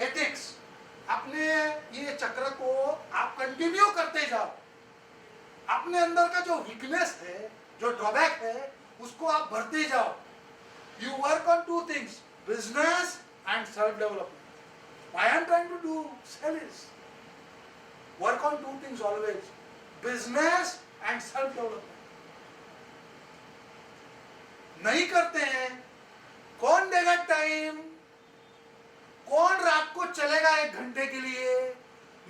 Ethics, अपने ये चक्र को आप कंटिन्यू करते जाओ। अपने अंदर का जो वीकनेस है, जो ड्रॉबैक है, उसको आप भरते जाओ। You work on two things, business and self development. Why I am trying to do sell is work on two things always, business and self development. नहीं करते हैं, कौन देगा टाइम? कौन रात को चलेगा 1 घंटे के लिए?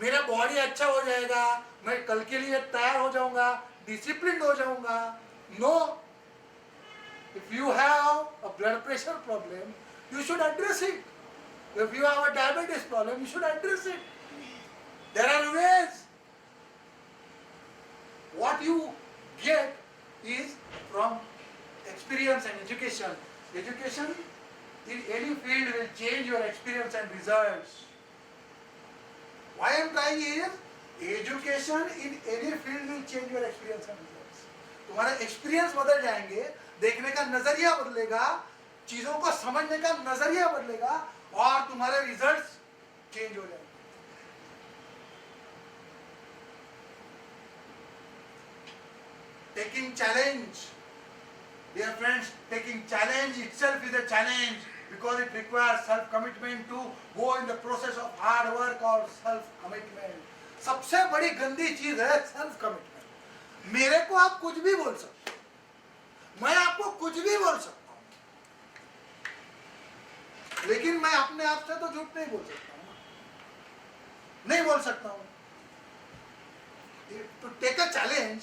मेरा बॉडी अच्छा हो जाएगा, मैं कल के लिए तैयार हो जाऊंगा, डिसिप्लिन हो जाऊंगा। No, if you have a blood pressure problem, you should address it. If you have a diabetes problem, you should address it. There are ways. What you get is from experience and education. Education in any field will change your experience and results. Why I am trying is, education in any field will change your experience and results. तुम्हारा experience बदल जाएंगे, देखने का नजरिया बदलेगा, चीजों को समझने का नजरिया बदलेगा और तुम्हारे रिजल्ट्स चेंज हो जाएंगे। Taking challenge, dear friends, taking challenge itself is a challenge because it requires self commitment to go in the process of hard work or self commitment. सबसे बड़ी गंदी चीज है सेल्फ कमिटमेंट। मेरे को आप कुछ भी बोल सकते हो, मैं आपको कुछ भी बोल सकता हूं, लेकिन मैं अपने आप से तो झूठ नहीं बोल सकता हूँ, नहीं बोल सकता हूँ। तो टेक अ चैलेंज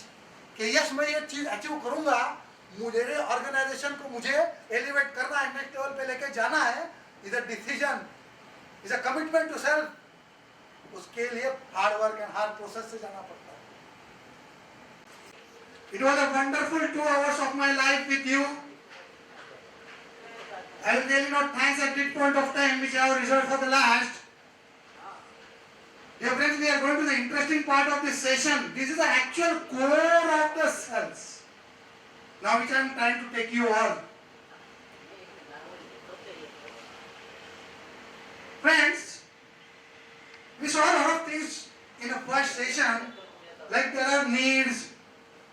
कि यस मैं ये चीज अचीव करूंगा, मुझे ऑर्गेनाइजेशन को मुझे एलिवेट करना है, नेक्स्ट लेवल पे लेके जाना है, is a decision, is a commitment to self. उसके लिए hard work and hard process से जाना पड़ता है। It was a wonderful 2 hours of my life with you. I will really not thanks at this point of time which I have reserved for the last. Dear friends, we are going to the interesting part of this session. This is the actual core of the cells. Now which I am trying to take you all. Friends, we saw a lot of things in the first session, like there are needs,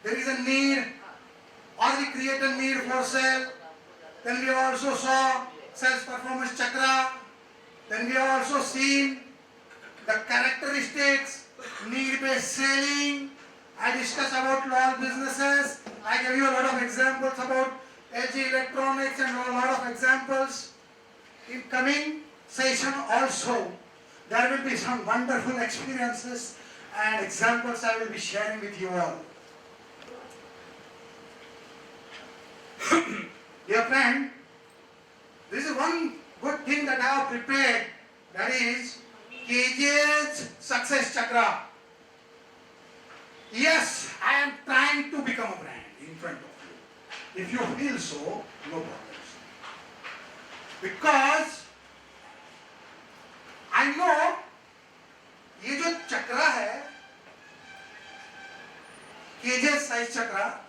there is a need, or we create a need for cell. Then we also saw sales performance chakra. Then we have also seen the characteristics, need-based selling. I discussed about all businesses. I gave you a lot of examples about LG Electronics and a lot of examples. In coming session also, there will be some wonderful experiences and examples I will be sharing with you all. Dear friend, this is one good thing that I have prepared, that is KJ's success chakra. Yes, I am trying to become a brand in front of you. If you feel so, no problems. Because I know ये जो चक्रा है, KJ's size chakra,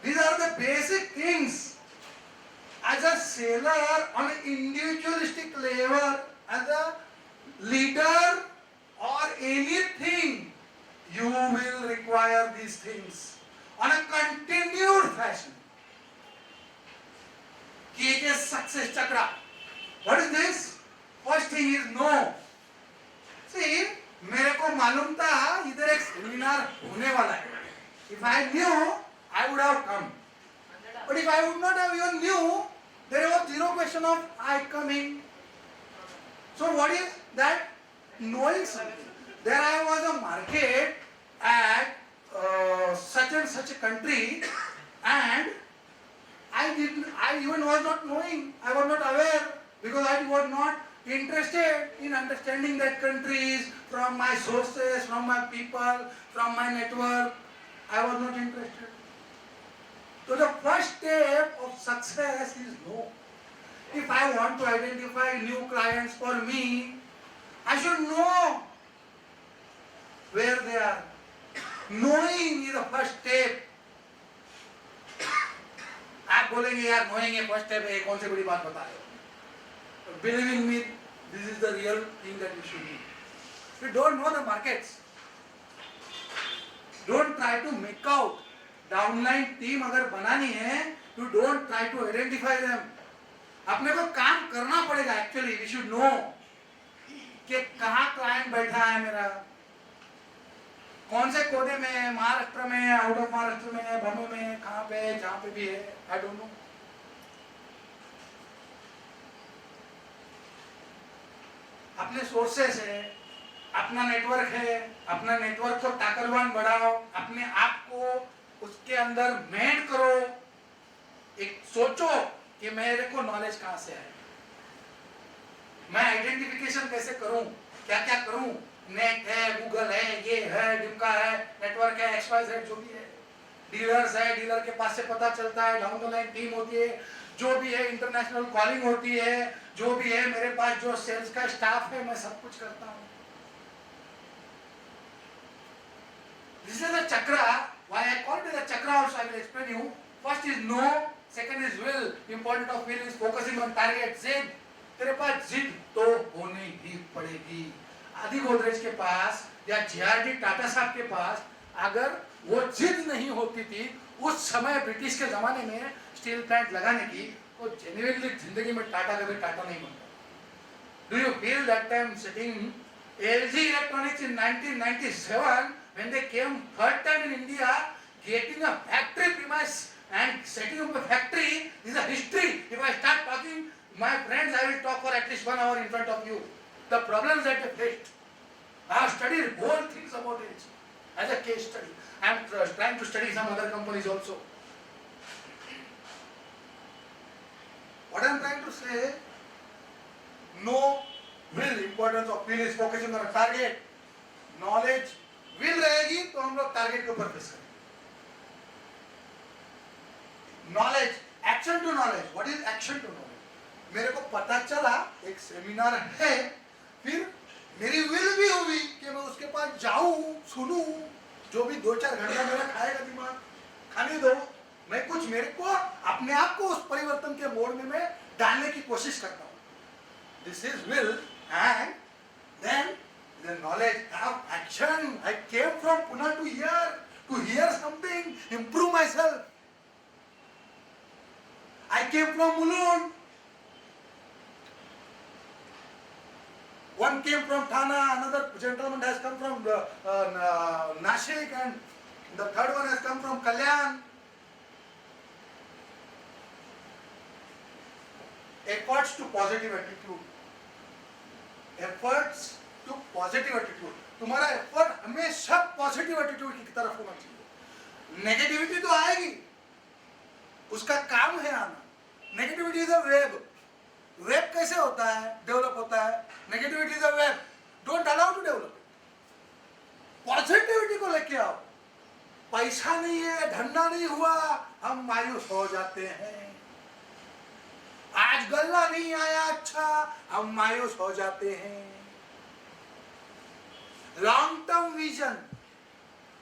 these are the basic things. As a seller on an individualistic level, as a leader or anything, you will require these things on a continued fashion. KJ's success chakra. What is this? First thing is no. See, मेरे को मालूम था इधर एक seminar होने वाला है. If I knew, I would have come. But if I would not have even knew, there was zero question of I coming. So what is that? Knowing something. There I was a market at such and such a country, and I even was not knowing. I was not aware because I was not interested in understanding that countries from my sources, from my people, from my network. I was not interested. So the first step of success is no. If I want to identify new clients for me, I should know where they are. Knowing is the first step. आप बोलेंगे यार knowing है first step है, कौन सी बड़ी बात बता रहे हो? Believing me, this is the real thing that you should do. You don't know the markets. Don't try to make out. Downline team अगर बनानी है, you don't try to identify them. अपने को काम करना पड़ेगा. Actually, we should know कि कहाँ क्लाइंट बैठा है मेरा, कौन से कोने में, महाराष्ट्र में, आउट ऑफ महाराष्ट्र में, बॉम्बे में, कहाँ पे, जहाँ पे भी है, आई डोंट नो. अपने सोर्सेस है, अपना नेटवर्क है, अपना नेटवर्क को ताकतवान बढ़ाओ, अपने आप को उसके अंदर मेंट करो. एक सोचो कि मेरे को नॉलेज कहाँ से है, मैं आइडेंटिफिकेशन कैसे करूं, क्या क्या करूं. नेट है, गूगल है, ये है, डिमका है, नेटवर्क है, XYZ जो भी है, डीलर्स है, डीलर के पास से पता चलता है, डाउन द लाइन टीम होती है, जो भी है, इंटरनेशनल कॉलिंग होती है, जो भी है, मेरे पास जो सेल्स का स्टाफ है, मैं सब कुछ करता हूं. This is the chakra. Why I call it the chakra also, I will explain you. First is no, second is will. Important of will is focusing on target. जिद, तेरे पास जिद तो होनी ही पड़ेगी. आदि गोदरेज के पास या JRD टाटा साहब के पास अगर वो जिद नहीं होती थी उस समय ब्रिटिश के जमाने में स्टील प्लांट लगाने की, तो जेन्युइनली जिंदगी में टाटा कभी टाटा नहीं बनता. Do you feel that time sitting LG Electronics in 1997 when they came third time in India, getting a factory premise and setting up a factory is a history. If I start talking, my friends, I will talk for at least 1 hour in front of you. The problems that they faced. I have studied whole things about it as a case study. I am trying to study some other companies also. What I am trying to say, no will, importance of will is focusing on a target. Knowledge, will रहेगी तो हम लोग target के ऊपर focus करेंगे. Knowledge, action to knowledge. What is action to knowledge? मेरे को पता चला एक सेमिनार है, फिर मेरी विल भी हुई कि मैं उसके पास जाऊं, सुनूं, जो भी 2-4 घंटा मेरा खाएगा दिमाग, खाने दो. मैं कुछ मेरे को अपने आप को उस परिवर्तन के मोड़ में मैं डालने की कोशिश करता हूं. This is will. And then the knowledge, action. I came from Pune to here something, improve my self. I came from Mulund. One came from Thana, another gentleman has come from Nashik, and the third one has come from Kalyan. Efforts to positive attitude. Efforts to positive attitude. तुम्हारा effort हमेशा positive attitude की तरफ होना चाहिए. Negativity तो आएगी, उसका काम है आना. Negativity is a web. Web कैसे होता है, डेवलप होता है. Negativity is a web. Don't allow to develop. Positivity को लेके आओ. पैसा नहीं है, धंधा नहीं हुआ, हम मायूस हो जाते हैं. आज गल्ला नहीं आया अच्छा, हम मायूस हो जाते हैं. Long term vision,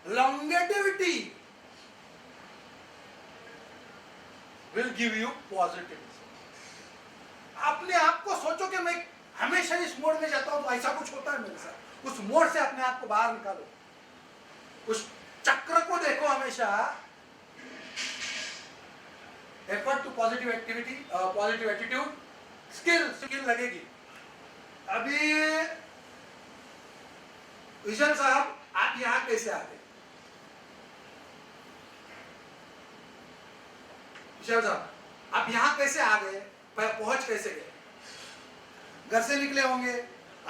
longevity will give you positive. अपने आप को सोचो कि मैं हमेशा इस मोड़ में जाता हूं तो ऐसा कुछ होता है मेरे साथ. उस मोड़ से अपने आप को बाहर निकालो. उस चक्र को देखो हमेशा. Effort to positive activity, positive attitude. Skill लगेगी. अभी विशाल साहब, आप यहां कैसे आ गए? विशाल साहब, आप यहां कैसे आ गए? पहुंच कैसे गए? घर से निकले होंगे,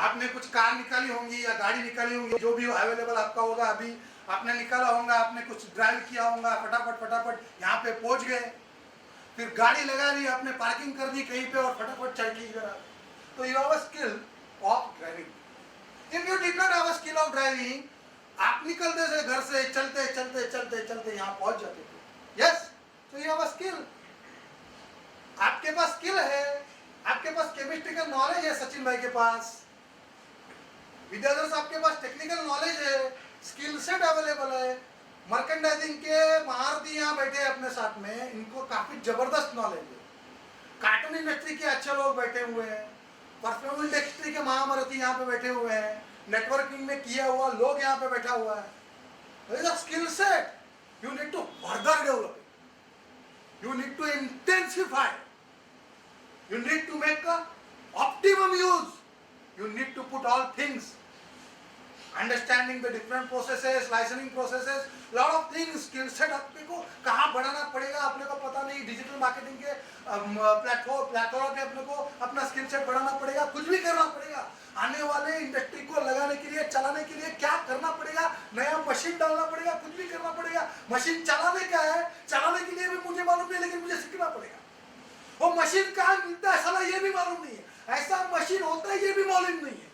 आपने कुछ कार निकाली होंगी या गाड़ी निकाली होंगी, जो भी अवेलेबल आपका होगा. अभी आपने निकाला होगा, आपने कुछ ड्राइव किया होगा, फटाफट यहाँ पे पहुंच गए. फिर गाड़ी लगा ली, आपने पार्किंग कर दी कहीं पे और फटाफट चल के इधर आ. तो you have a skill of driving. If you did not have a skill of driving, आप निकलते थे घर से, चलते यहाँ पहुंच जाते थे. यस, तो यू हैव अ स्किल. आपके पास स्किल है, आपके पास केमिस्ट्री का नॉलेज है सचिन भाई के पास. विद्याधर साहब के पास टेक्निकल नॉलेज है, स्किल सेट अवेलेबल है. मर्केंडाइजिंग के महारथी यहाँ बैठे हैं अपने साथ में, इनको काफी जबरदस्त नॉलेज है. कार्टून इंडस्ट्री के अच्छे लोग बैठे हुए हैं. परफॉर्मेंस इंडस्ट्री के महामरथी यहाँ पे बैठे हुए हैं, नेटवर्किंग में किया हुआ लोग यहाँ पे बैठा हुआ है. There is a skill set. You need to further develop it. You need to intensify. You need to make a optimum use. You need to put all things. Understanding the different processes, licensing processes, lot of things, skill set अपने को कहाँ बढ़ाना पड़ेगा अपने को पता नहीं. Digital marketing के प्लेटफॉर्म पे अपने को अपना स्किल सेट बढ़ाना पड़ेगा. कुछ भी करना पड़ेगा. आने वाले इंडस्ट्री को लगाने के लिए, चलाने के लिए क्या करना पड़ेगा. नया मशीन डालना पड़ेगा. कुछ भी करना पड़ेगा. मशीन चलाने का है, चलाने के लिए भी मुझे मालूम नहीं, लेकिन मुझे सीखना पड़ेगा. वो मशीन कहाँ मिलता है साला ये भी मालूम नहीं है. ऐसा मशीन होता है ये भी मालूम नहीं है.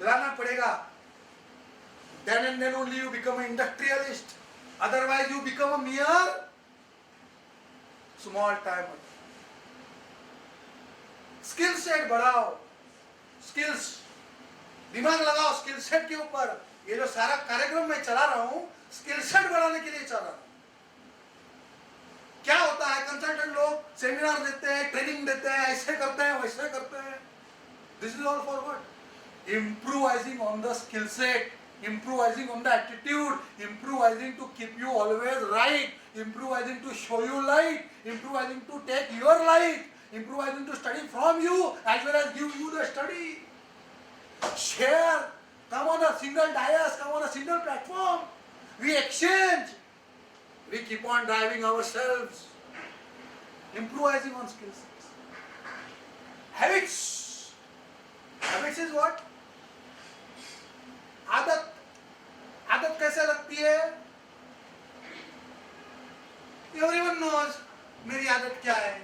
लाना पड़ेगा. Then and then only you become an industrialist. Otherwise you become a mere small timer. Skill set बढ़ाओ. Skills. दिमाग लगाओ स्किल सेट के ऊपर. ये जो सारा कार्यक्रम मैं चला रहा हूँ स्किल सेट बढ़ाने के लिए चला रहा हूँ. क्या होता है, कंसल्टेंट लोग सेमिनार देते हैं, ट्रेनिंग देते हैं, ऐसे करते हैं, वैसे करते हैं. This is all for what? Improvising on the skill set. Improvising on the attitude, improvising to keep you always right, improvising to show you light, improvising to take your light, improvising to study from you as well as give you the study. Share, come on a single dais, come on a single platform. We exchange. We keep on driving ourselves. Improvising on skills. Habits. Habits is what? आदत. आदत कैसे लगती है? Everyone knows मेरी आदत क्या है.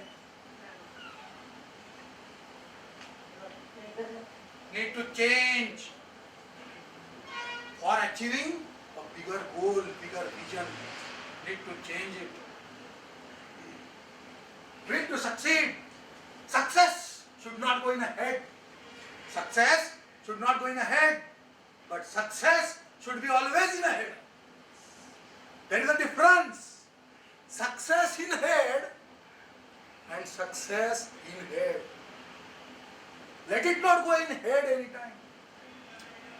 Need to change for achieving a bigger goal, bigger vision. Need to change it. Need to succeed. Success should not go in ahead. Success should not go in ahead. But success should be always in ahead. There is a difference. Success in head and success in head. Let it not go in head anytime.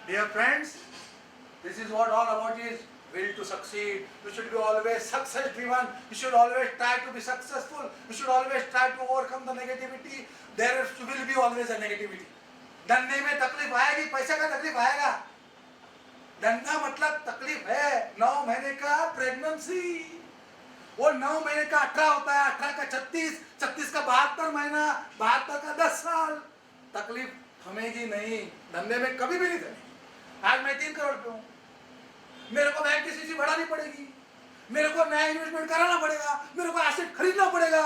Dear friends, this is what all about is. Will to succeed. You should be always success driven. You should always try to be successful. You should always try to overcome the negativity. There will be always a negativity. धंधे में तकलीफ आएगी, पैसे का तकलीफ आएगा. धंधा मतलब तकलीफ है. 9 महीने का प्रेगनेंसी, वो 9 महीने का 18 होता है, 18 का 36, 36 का 72 महीना, 72 का 10 साल. तकलीफ थमेगी नहीं. धंधे में कभी भी नहीं थमेगी. आज मैं 3 करोड़ पे हूँ. मेरे को बैंक की सीसी बढ़ानी पड़ेगी, मेरे को नया इन्वेस्टमेंट कराना पड़ेगा, मेरे को एसेट खरीदना पड़ेगा.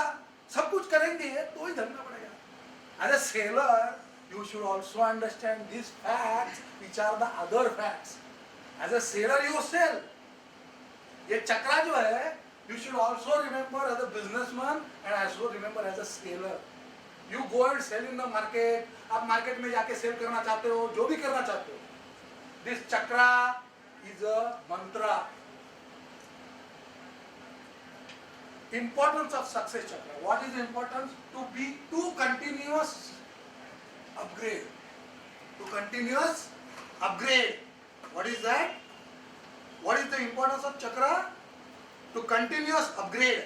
सब कुछ करेंगे तो ही धंधा बढ़ेगा. As a seller you should also understand these facts which are the other facts. As a seller you sell. ये चक्रा जो है you should also remember as a businessman and also remember as a seller. You go and sell in the market. आप market में जाके cell करना चाहते हो, जो भी करना चाहते हो. This chakra is a mantra. Importance of success chakra. What is the importance? To continuous upgrade. To continuous upgrade. What is that? What is the importance of chakra? To continuous upgrade.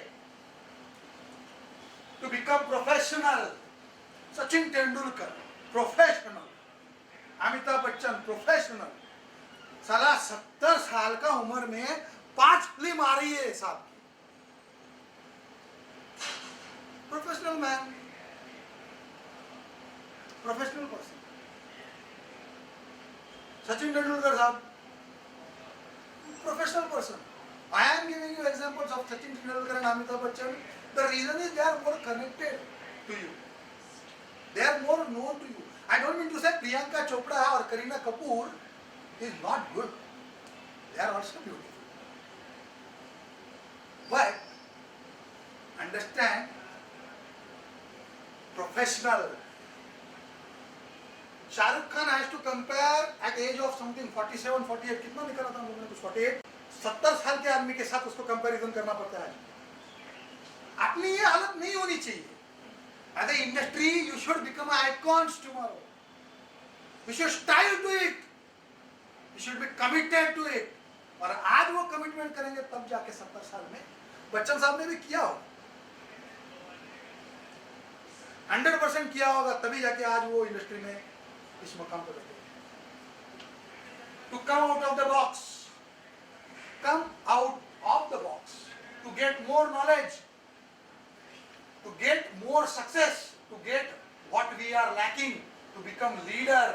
To become professional. Sachin Tendulkar, professional. Amitabh Bachchan, professional. साला 70 साल का उम्र में 5 film आ रही है साहब. Professional man, professional person. Sachin Tendulkar साहब, professional person. I am giving you examples of Sachin Tendulkar and Amitabh Bachchan. The reason is they are more connected to you. They are more known to you. I don't mean to say Priyanka Chopra or Kareena Kapoor is not good. They are also beautiful. But understand, professional. Shahrukh Khan has to compare at age of something 47, 48. कितना निकला था हम लोगों ने कुछ 48. 70 साल के आदमी के साथ उसको कंपैरिजन करना पड़ता है. अपनी ये हालत नहीं होनी चाहिए. As an industry, you should become icons tomorrow. You should strive to it. You should be committed to it. और आज वो कमिटमेंट करेंगे तब जाके 70 साल में बच्चन साहब ने भी किया हो 100% किया होगा तभी जाके आज वो इंडस्ट्री में इस मकाम पर बैठे to come out of the box come out of the box to get more knowledge, to get more success, to get what we are lacking, to become leader,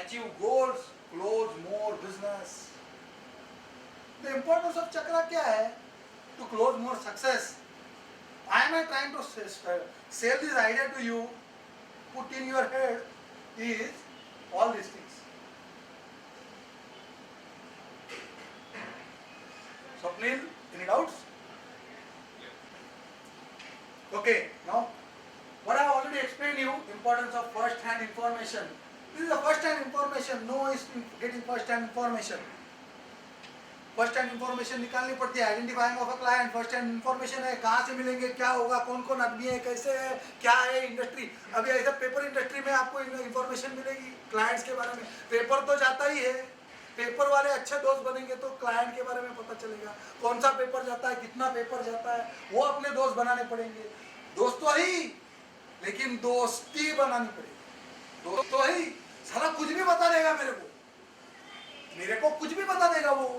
achieve goals, close more business. The importance of chakra क्या है? To close more success. I am trying to sell this idea to you, put in your head is all these things. Swapnil, any doubts? Okay, now what I have already explained you, importance of first hand information. This is the first hand information. No is getting first hand information. First hand information निकालनी पड़ती है identifying of a client first hand information है कहाँ से मिलेंगे क्या होगा कौन कौन आदमी है कैसे है क्या है इंडस्ट्री अभी ऐसा पेपर इंडस्ट्री में आपको इन्फॉर्मेशन मिलेगी क्लाइंट्स के बारे में पेपर तो जाता ही है पेपर वाले अच्छे दोस्त बनेंगे तो क्लाइंट के बारे में पता चलेगा कौन सा पेपर जाता है कितना पेपर जाता है वो अपने दोस्त बनाने पड़ेंगे दोस्त तो ही लेकिन दोस्ती बनानी पड़ेगी दोस्त तो ही सारा कुछ भी बता देगा मेरे को कुछ भी बता देगा वो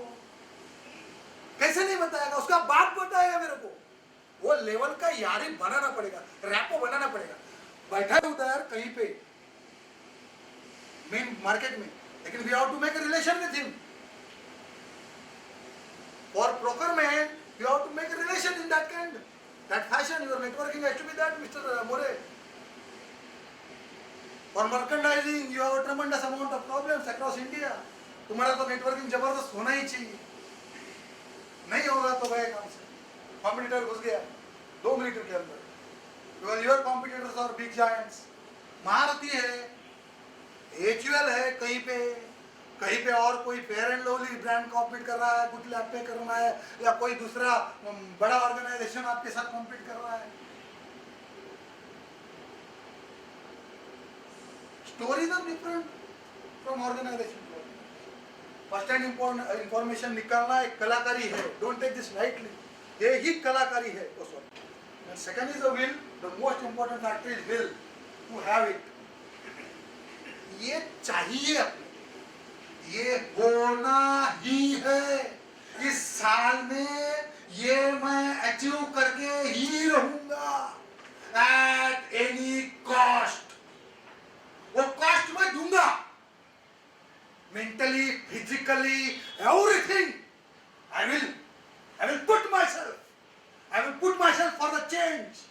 कैसे नहीं बताएगा उसका बाप बताएगा मेरे को वो लेवल का यारी बनाना पड़ेगा रैपो बनाना पड़ेगा बैठा है उधर कहीं पे मेन मार्केट में लेकिन we have to make a relation with him for procurement you have to make a relation in that fashion your networking has to be that mister More for merchandising you have a tremendous amount of problems across India तुम्हारा तो networking जबरदस्त होना ही चाहिए नहीं होगा तो गए काम से कॉम्पिटिटर घुस गया 2 मिनट के अंदर because your competitors are big giants महारथी है एचयूएल है कहीं पे और कोई Fair and Lovely brand compete कर रहा है कुछ लैब पे कर रहा है या कोई दूसरा बड़ा ऑर्गेनाइजेशन आपके साथ कॉम्पीट कर रहा है stories are different from organisation first hand information निकालना एक कलाकारी है डोंट टेक दिस लाइटली ये ही कलाकारी है उस वक्त second is the will the most important factor is will to have it ये चाहिए अपने ये होना ही है इस साल में ये मैं अचीव करके ही रहूंगा एट एनी कॉस्ट वो कॉस्ट मैं दूंगा mentally, physically, everything. I will put myself for the change,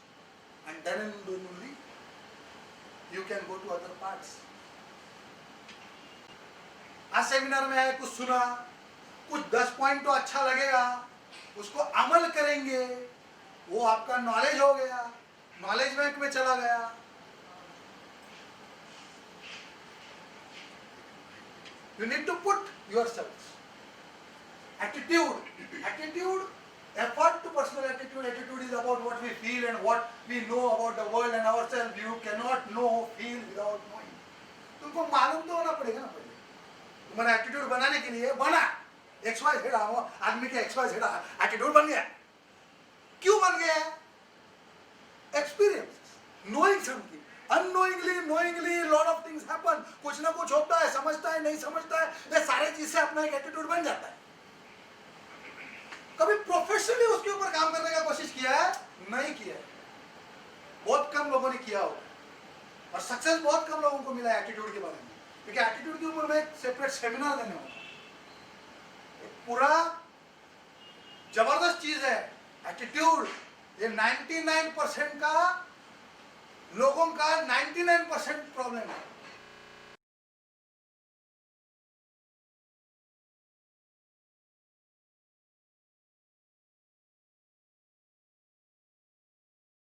and then only you can go to other parts. आज सेमिनार में आए कुछ सुना, कुछ 10 पॉइंट तो अच्छा लगेगा, उसको अमल करेंगे, वो आपका नॉलेज हो गया, नॉलेज बैंक में चला गया. You need to put yourselves. Attitude, effort to personal attitude. Attitude is about what we feel and what we know about the world and ourselves. You cannot feel without knowing. तुमको मालूम तो होना पड़ेगा ना पहले. तुम्हारा एटीट्यूड बनाने के लिए बना. XYZ आदमी के XYZ एटीट्यूड बन गया. क्यों बन गया? Experience, knowing something. Unknowingly, lot of things happen. कुछ ना कुछ होता है, समझता है, नहीं समझता है, ये सारे चीज से अपना एक एटीट्यूड बन जाता है. कभी प्रोफेशनली उसके ऊपर काम करने का कोशिश किया है? नहीं किया है. बहुत कम लोगों ने किया होगा. और सक्सेस बहुत कम लोगों को मिला है एटीट्यूड के बारे में. क्योंकि एटीट्यूड के ऊपर मैं एक सेपरेट सेमिनार देने वाला हूं. पूरा जबरदस्त चीज है एटीट्यूड. ये 99% का लोगों का 99% प्रॉब्लम है.